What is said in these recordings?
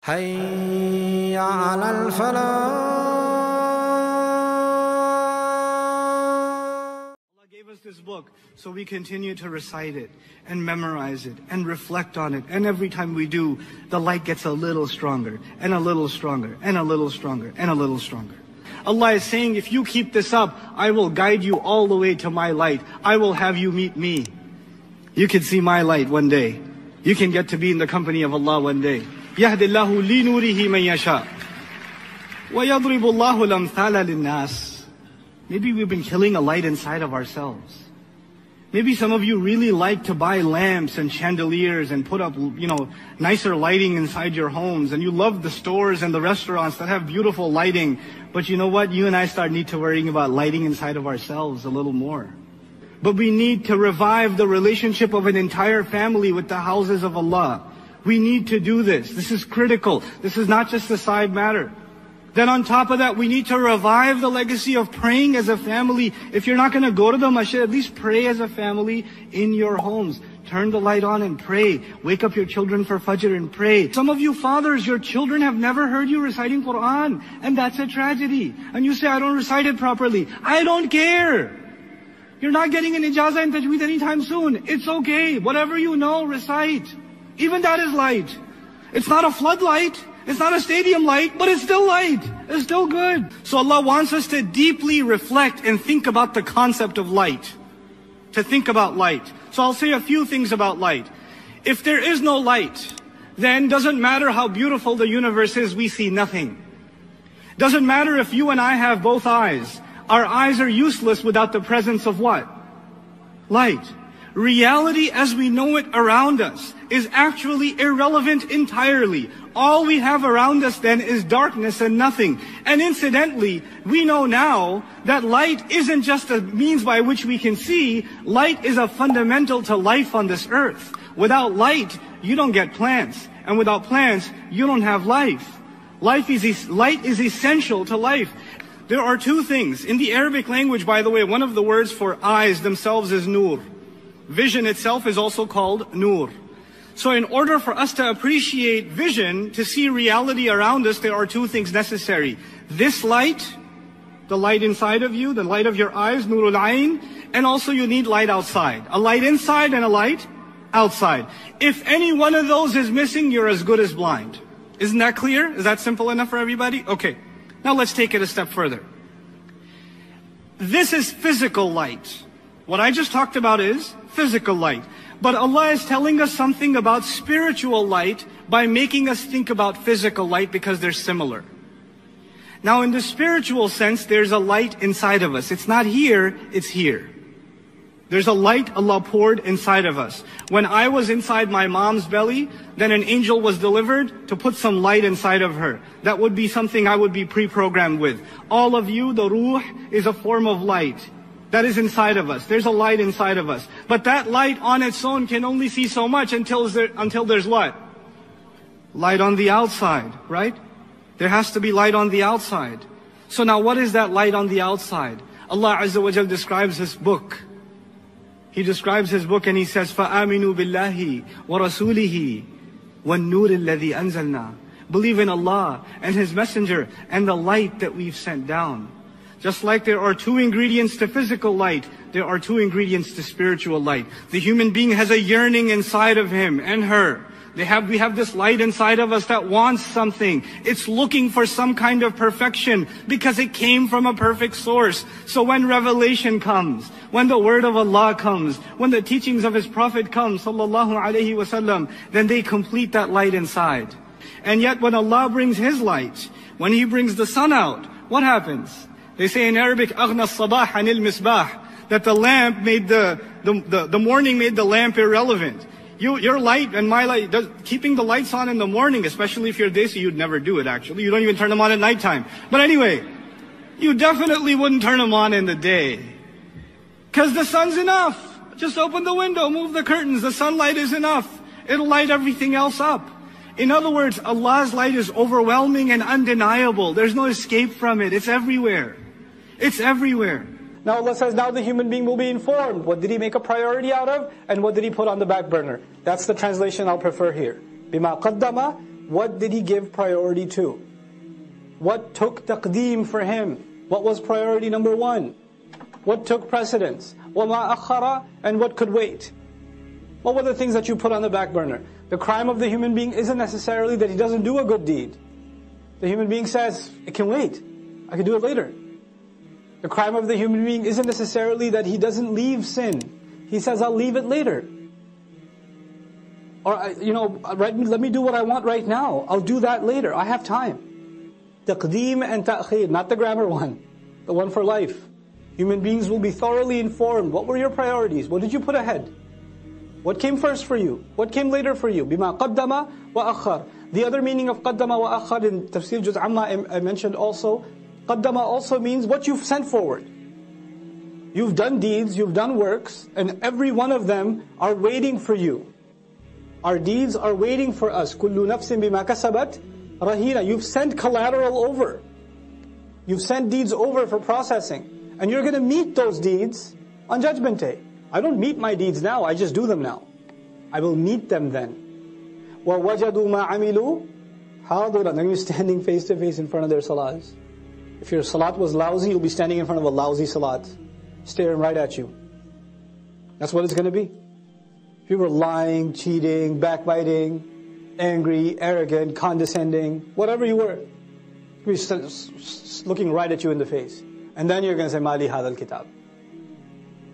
حي على الفلاح. Allah gave us this book so we continue to recite it and memorize it and reflect on it, and every time we do, the light gets a little stronger and a little stronger and a little stronger and a little stronger. Allah is saying, if you keep this up, I will guide you all the way to my light. I will have you meet me. You can see my light one day. You can get to be in the company of Allah one day. يَهْدِ اللَّهُ لِنُورِهِ مَنْ يَشَاءُ وَيَضْرِبُ اللَّهُ الْأَمْثَالَ لِلنَّاسِ. Maybe we've been killing a light inside of ourselves. Maybe some of you really like to buy lamps and chandeliers and put up, nicer lighting inside your homes. And you love the stores and the restaurants that have beautiful lighting. But you know what? You and I need to worrying about lighting inside of ourselves a little more. But we need to revive the relationship of an entire family with the houses of Allah. We need to do this. This is critical. This is not just a side matter. Then on top of that, we need to revive the legacy of praying as a family. If you're not going to go to the masjid, at least pray as a family in your homes. Turn the light on and pray. Wake up your children for Fajr and pray. Some of you fathers, your children have never heard you reciting Quran. And that's a tragedy. And you say, I don't recite it properly. I don't care. You're not getting an ijazah in tajweed anytime soon. It's okay. Whatever you know, recite. Even that is light. It's not a floodlight. It's not a stadium light, but it's still light. It's still good. So Allah wants us to deeply reflect and think about the concept of light. To think about light. So I'll say a few things about light. If there is no light, then doesn't matter how beautiful the universe is, we see nothing. Doesn't matter if you and I have both eyes. Our eyes are useless without the presence of what? Light. Reality as we know it around us is actually irrelevant entirely. All we have around us then is darkness and nothing. And incidentally, we know now that light isn't just a means by which we can see. Light is a fundamental to life on this earth. Without light, you don't get plants. And without plants, you don't have life. Light is essential to life. There are two things. In the Arabic language, by the way, one of the words for eyes themselves is nur. Vision itself is also called nur. So in order for us to appreciate vision, to see reality around us, there are two things necessary. This light, the light inside of you, the light of your eyes, nurul ayn, and also you need light outside. A light inside and a light outside. If any one of those is missing, you're as good as blind. Isn't that clear? Is that simple enough for everybody? Okay. Now let's take it a step further. This is physical light. What I just talked about is physical light. But Allah is telling us something about spiritual light by making us think about physical light because they're similar. Now in the spiritual sense, there's a light inside of us. It's not here, it's here. There's a light Allah poured inside of us. When I was inside my mom's belly, then an angel was delivered to put some light inside of her. That would be something I would be pre-programmed with. All of you, the ruh is a form of light. That is inside of us. There's a light inside of us. But that light on its own can only see so much until there's what? Light on the outside, right? There has to be light on the outside. So now what is that light on the outside? Allah Azza wa Jal describes His book. He describes His book and He says, فَآمِنُوا بِاللَّهِ وَرَسُولِهِ وَالنُّورِ الَّذِي أَنزَلْنَا. Believe in Allah and His Messenger and the light that we've sent down. Just like there are two ingredients to physical light, there are two ingredients to spiritual light. The human being has a yearning inside of him and her. We have this light inside of us that wants something. It's looking for some kind of perfection because it came from a perfect source. So when revelation comes, when the word of Allah comes, when the teachings of His Prophet come, sallallahu alaihi wasallam, then they complete that light inside. And yet when Allah brings His light, when He brings the sun out, what happens? They say in Arabic, أَغْنَى الصَّبَاحَ عَنِ الْمِصْبَاحِ, that the lamp made the morning made the lamp irrelevant. Your light and my light, keeping the lights on in the morning, especially if you're Desi, you'd never do it actually. You don't even turn them on at nighttime. But anyway, you definitely wouldn't turn them on in the day. Because the sun's enough. Just open the window, move the curtains, the sunlight is enough. It'll light everything else up. In other words, Allah's light is overwhelming and undeniable. There's no escape from it. It's everywhere. It's everywhere. Now Allah says, now the human being will be informed. What did he make a priority out of? And what did he put on the back burner? That's the translation I'll prefer here. بِمَا قَدَّمَ What did he give priority to? What took taqdeem for him? What was priority number one? What took precedence? وَمَا أَخَّرَ, and what could wait? What were the things that you put on the back burner? The crime of the human being isn't necessarily that he doesn't do a good deed. The human being says, it can wait. I can do it later. The crime of the human being isn't necessarily that he doesn't leave sin. He says, I'll leave it later. Or, let me do what I want right now. I'll do that later. I have time. Taqdeem and ta'khir, not the grammar one. The one for life. Human beings will be thoroughly informed. What were your priorities? What did you put ahead? What came first for you? What came later for you? بِمَا قَدَّمَ وَأَخَّرَ. The other meaning of قَدَّمَ وَأَخَّرَ in Tafsir Juz Amma I mentioned also, قَدَّمَ also means what you've sent forward. You've done deeds, you've done works, and every one of them are waiting for you. Our deeds are waiting for us. كُلُّ نَفْسٍ بِمَا كَسَبَتْ رَهِينَ. You've sent collateral over. You've sent deeds over for processing. And you're going to meet those deeds on Judgment Day. I don't meet my deeds now, I just do them now. I will meet them then. وَوَجَدُوا مَا عَمِلُوا حَاضِرًا. Then you're standing face to face in front of their salats. If your salat was lousy, you'll be standing in front of a lousy salat, staring right at you. That's what it's going to be. If you were lying, cheating, backbiting, angry, arrogant, condescending, whatever you were, you'll be looking right at you in the face. And then you're going to say, مَالِ هَذَا الْكِتَابِ.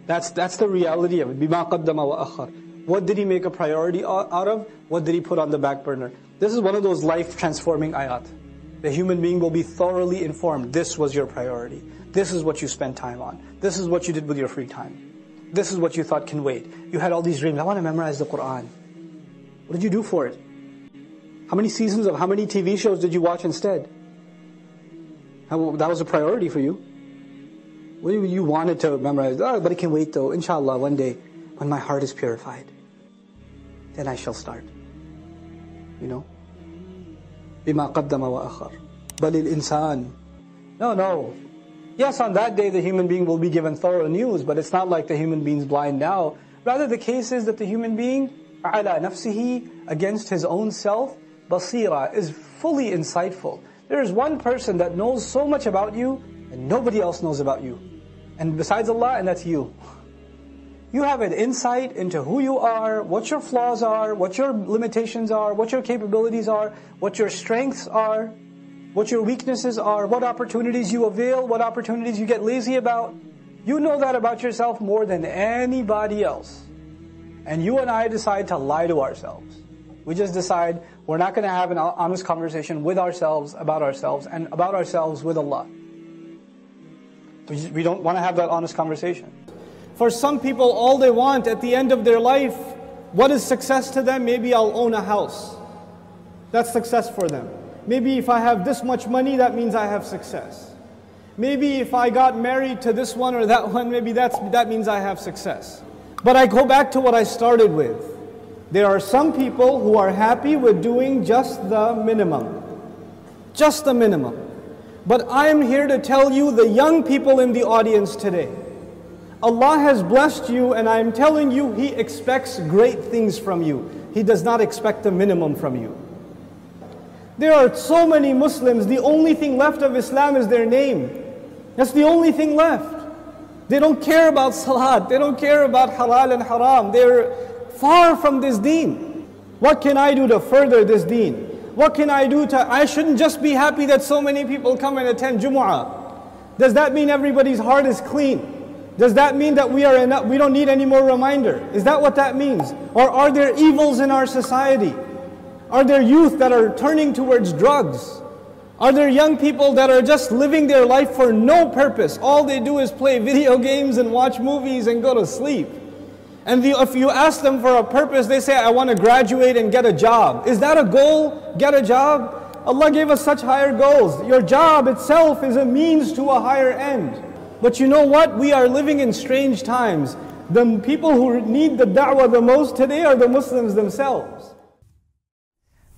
That's the reality of it. بِمَا قَدَّمَ وَأَخَّرَ. What did he make a priority out of? What did he put on the back burner? This is one of those life-transforming ayat. The human being will be thoroughly informed. This was your priority. This is what you spent time on. This is what you did with your free time. This is what you thought can wait. You had all these dreams. I want to memorize the Qur'an. What did you do for it? How many seasons of how many TV shows did you watch instead? That was a priority for you. What you wanted to memorize? Oh, but it can wait though. Inshallah, one day, when my heart is purified, then I shall start. بِمَا قَدَّمَ وَأَخَّرَ بَلِ الْإِنسَانِ. No. Yes, on that day the human being will be given thorough news, but it's not like the human being's blind now. Rather, the case is that the human being, عَلَى نَفْسِهِ, against his own self, basira, is fully insightful. There is one person that knows so much about you, and nobody else knows about you. And besides Allah, and that's you. You have an insight into who you are, what your flaws are, what your limitations are, what your capabilities are, what your strengths are, what your weaknesses are, what opportunities you avail, what opportunities you get lazy about. You know that about yourself more than anybody else. And you and I decide to lie to ourselves. We just decide we're not going to have an honest conversation with ourselves, and about ourselves with Allah. We don't want to have that honest conversation. For some people, all they want at the end of their life, what is success to them? Maybe I'll own a house. That's success for them. Maybe if I have this much money, that means I have success. Maybe if I got married to this one or that one, maybe that means I have success. But I go back to what I started with. There are some people who are happy with doing just the minimum. Just the minimum. But I'm here to tell you, the young people in the audience today, Allah has blessed you, and I'm telling you, He expects great things from you. He does not expect the minimum from you. There are so many Muslims, the only thing left of Islam is their name. That's the only thing left. They don't care about salat, they don't care about halal and haram. They're far from this deen. What can I do to further this deen? What can I do I shouldn't just be happy that so many people come and attend Jumu'ah. Does that mean everybody's heart is clean? Does that mean that we don't need any more reminder? Is that what that means? Or are there evils in our society? Are there youth that are turning towards drugs? Are there young people that are just living their life for no purpose? All they do is play video games and watch movies and go to sleep. And if you ask them for a purpose, they say, I want to graduate and get a job. Is that a goal? Get a job? Allah gave us such higher goals. Your job itself is a means to a higher end. But you know what? We are living in strange times. The people who need the da'wah the most today are the Muslims themselves.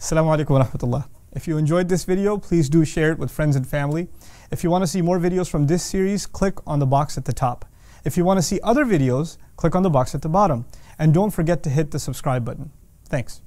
Assalamu alaikum wa rahmatullah. If you enjoyed this video, please do share it with friends and family. If you want to see more videos from this series, click on the box at the top. If you want to see other videos, click on the box at the bottom. And don't forget to hit the subscribe button. Thanks.